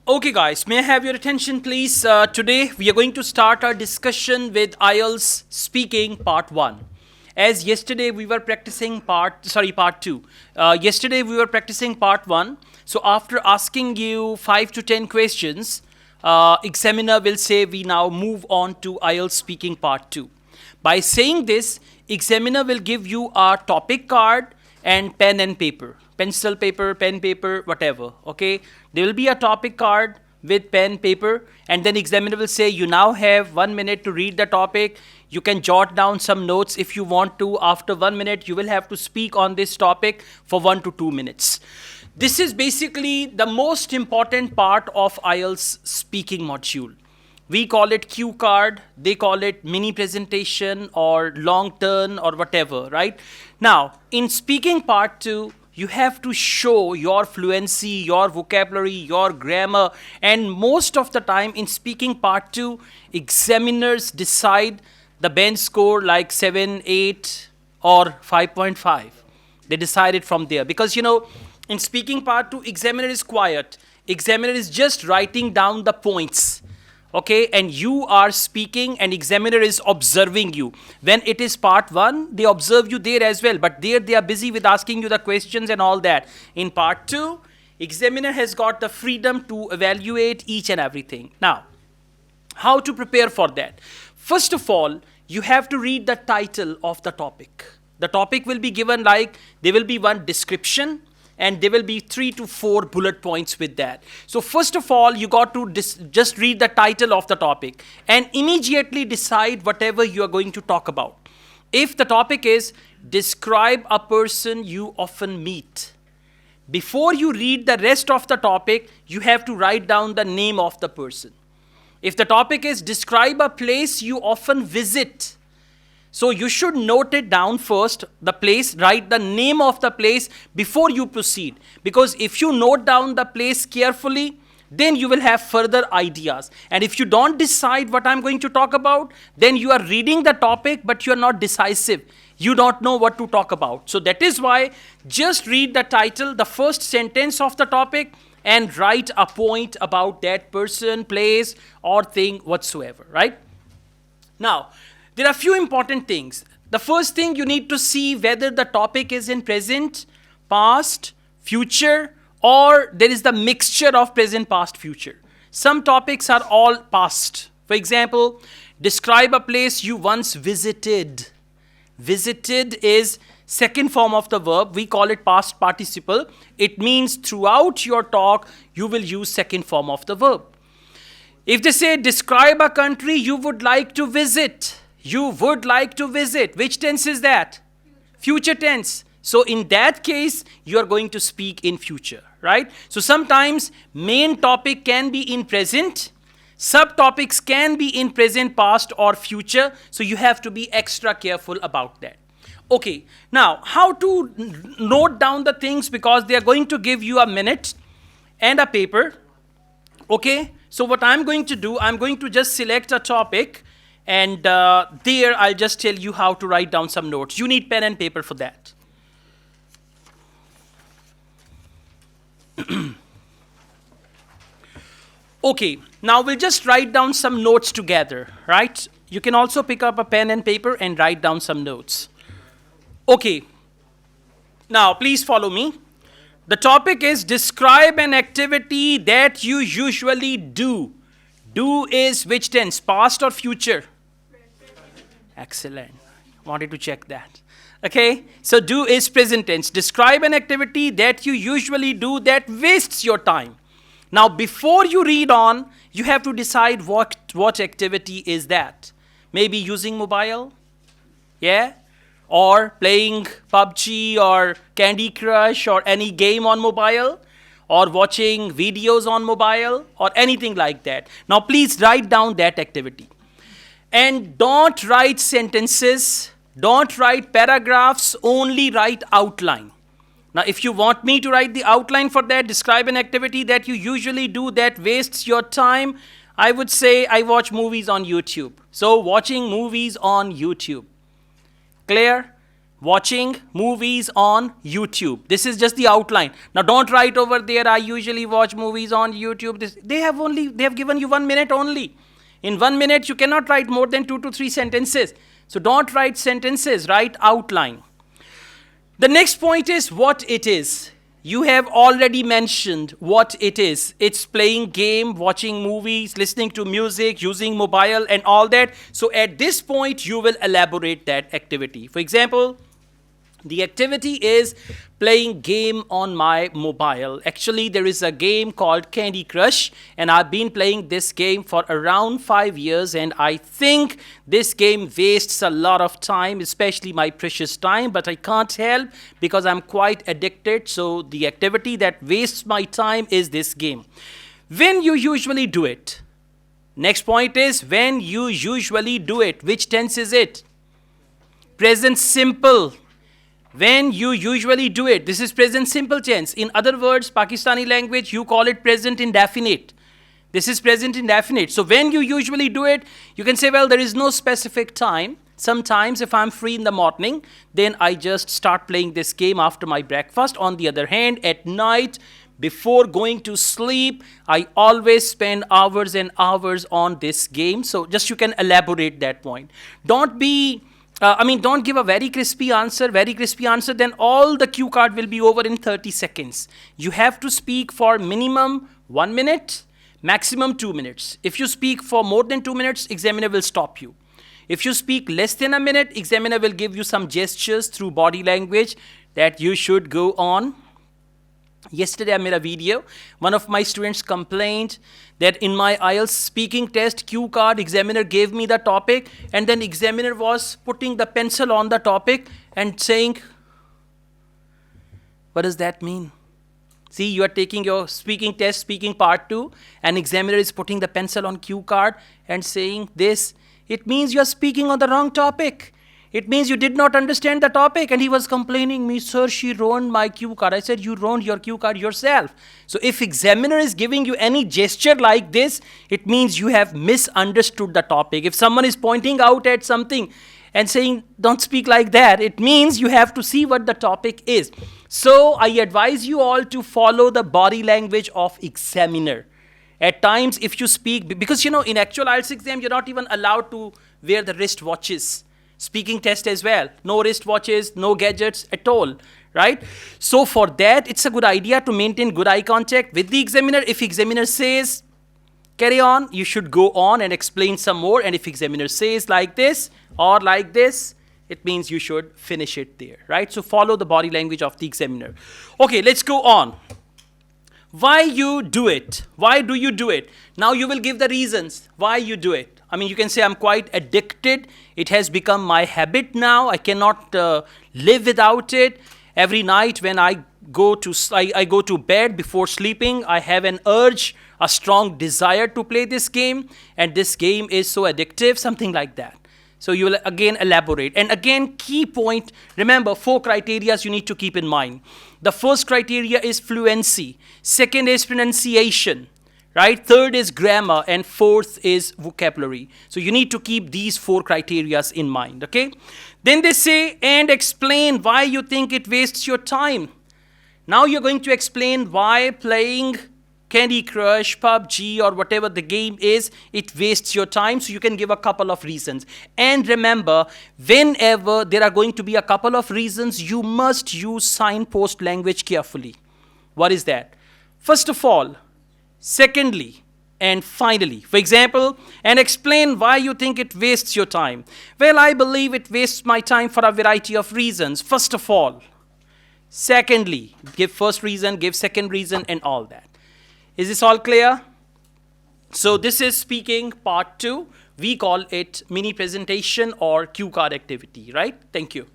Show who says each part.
Speaker 1: Okay, guys, may I have your attention, please? Today we are going to start our discussion with Ielts speaking part one. As yesterday we were practicing part two. Yesterday we were practicing part one. So after asking you 5 to 10 questions, examiner will say we now move on to Ielts speaking part two. By saying this, examiner will give you a topic card and pen and paper, pencil paper, pen paper, whatever. Okay, there will be a topic card with pen paper, and then examiner will say you now have 1 minute to read the topic. You can jot down some notes if you want to. After 1 minute you will have to speak on this topic for 1 to 2 minutes. This is basically the most important part of IELTS speaking module. We call it cue card, they call it mini presentation or long turn or whatever, right? Now, in speaking part two, you have to show your fluency, your vocabulary, your grammar, and most of the time in speaking part two, examiners decide the bench score like 7, 8, or 5.5. They decide it from there because in speaking part two, examiner is quiet. Examiner is just writing down the points. Okay, and you are speaking and examiner is observing you. When it is part one, they observe you there as well, but there they are busy with asking you the questions and all that. In part two, examiner has got the freedom to evaluate each and everything. Now, how to prepare for that? First of all, you have to read the title of the topic. The topic will be given like, there will be one description, and there will be 3 to 4 bullet points with that. So first of all, you got to just read the title of the topic and immediately decide whatever you are going to talk about. If the topic is describe a person you often meet, before you read the rest of the topic, you have to write down the name of the person. If the topic is describe a place you often visit, so you should note it down first, the place, write the name of the place before you proceed. Because if you note down the place carefully, then you will have further ideas. And if you don't decide what I'm going to talk about, then you are reading the topic, but you're not decisive. You don't know what to talk about. So that is why just read the title, the first sentence of the topic, and write a point about that person, place, or thing whatsoever, right? Now, there are a few important things. The first thing, you need to see whether the topic is in present, past, future, or there is the mixture of present, past, future. Some topics are all past. For example, describe a place you once visited. Visited is second form of the verb. We call it past participle. It means throughout your talk, you will use second form of the verb. If they say describe a country you would like to visit, you would like to visit. Which tense is that? Future tense. So in that case, you are going to speak in future, right? So sometimes main topic can be in present, subtopics can be in present, past, or future. So you have to be extra careful about that. Okay, now how to note down the things, because they are going to give you a minute and a paper. Okay, so what I'm going to do, I'm going to just select a topic, and there I'll just tell you how to write down some notes. You need pen and paper for that. Okay, now we'll just write down some notes together, right? You can also pick up a pen and paper and write down some notes. Okay, now please follow me. The topic is describe an activity that you usually do. Do is which tense? Past or future? Excellent. Wanted to check that. Okay, so do is present tense. Describe an activity that you usually do that wastes your time. Now, before you read on, you have to decide what activity is that. Maybe using mobile, yeah? Or playing PUBG or Candy Crush or any game on mobile, or watching videos on mobile, or anything like that. Now, please write down that activity. And don't write sentences, don't write paragraphs, only write outline. Now, if you want me to write the outline for that, describe an activity that you usually do that wastes your time, I would say I watch movies on YouTube. So, watching movies on YouTube. Clear? watching movies on YouTube. This is just the outline. Now don't write over there, I usually watch movies on YouTube. They have given you 1 minute only. In 1 minute, you cannot write more than 2 to 3 sentences. So don't write sentences, write outline. The next point is what it is. You have already mentioned what it is. It's playing game, watching movies, listening to music, using mobile and all that. So at this point, you will elaborate that activity. For example, the activity is playing game on my mobile. Actually, there is a game called Candy Crush, and I've been playing this game for around 5 years, and I think this game wastes a lot of time, especially my precious time, but I can't help because I'm quite addicted. So the activity that wastes my time is this game. When you usually do it? Next point is when you usually do it. Which tense is it? Present simple. When you usually do it, this is present simple tense. In other words, Pakistani language, you call it present indefinite. This is present indefinite. So when you usually do it, you can say, well, there is no specific time. Sometimes if I'm free in the morning, then I just start playing this game after my breakfast. On the other hand, at night, before going to sleep, I always spend hours and hours on this game. So just you can elaborate that point. Don't give a very crispy answer, then all the cue card will be over in 30 seconds. You have to speak for minimum 1 minute, maximum 2 minutes. If you speak for more than 2 minutes, examiner will stop you. If you speak less than a minute, examiner will give you some gestures through body language that you should go on. Yesterday I made a video. One of my students complained that in my Ielts speaking test cue card, examiner gave me the topic and then examiner was putting the pencil on the topic and saying, what does that mean? See, you are taking your speaking test, speaking part 2, and examiner is putting the pencil on cue card and saying this. It means you are speaking on the wrong topic. It means you did not understand the topic. And he was complaining me, sir, she ruined my cue card. I said, you ruined your cue card yourself. So if examiner is giving you any gesture like this, it means you have misunderstood the topic. If someone is pointing out at something and saying, don't speak like that, it means you have to see what the topic is. So I advise you all to follow the body language of examiner. At times, if you speak, because in actual IELTS exam, you're not even allowed to wear the wrist watches. Speaking test as well. No wrist watches, no gadgets at all, right? So for that, it's a good idea to maintain good eye contact with the examiner. If examiner says, carry on, you should go on and explain some more. And if examiner says like this or like this, it means you should finish it there, right? So follow the body language of the examiner. Okay, let's go on. Why you do it? Why do you do it? Now you will give the reasons why you do it. You can say I'm quite addicted. It has become my habit now. I cannot live without it. Every night when I go to bed before sleeping, I have an urge, a strong desire to play this game. And this game is so addictive, something like that. So you will again elaborate. And again, key point, remember 4 criteria you need to keep in mind. The first criteria is fluency. Second is pronunciation. Right? Third is grammar, and fourth is vocabulary. So you need to keep these 4 criteria in mind, okay? Then they say, and explain why you think it wastes your time. Now you're going to explain why playing Candy Crush, PUBG, or whatever the game is, it wastes your time. So you can give a couple of reasons. And remember, whenever there are going to be a couple of reasons, you must use signpost language carefully. What is that? First of all, secondly, and finally. For example, and explain why you think it wastes your time. Well, I believe it wastes my time for a variety of reasons. First of all. Secondly, give first reason, give second reason, and all that. Is this all clear? So this is speaking part 2. We call it mini presentation or cue card activity, right? Thank you.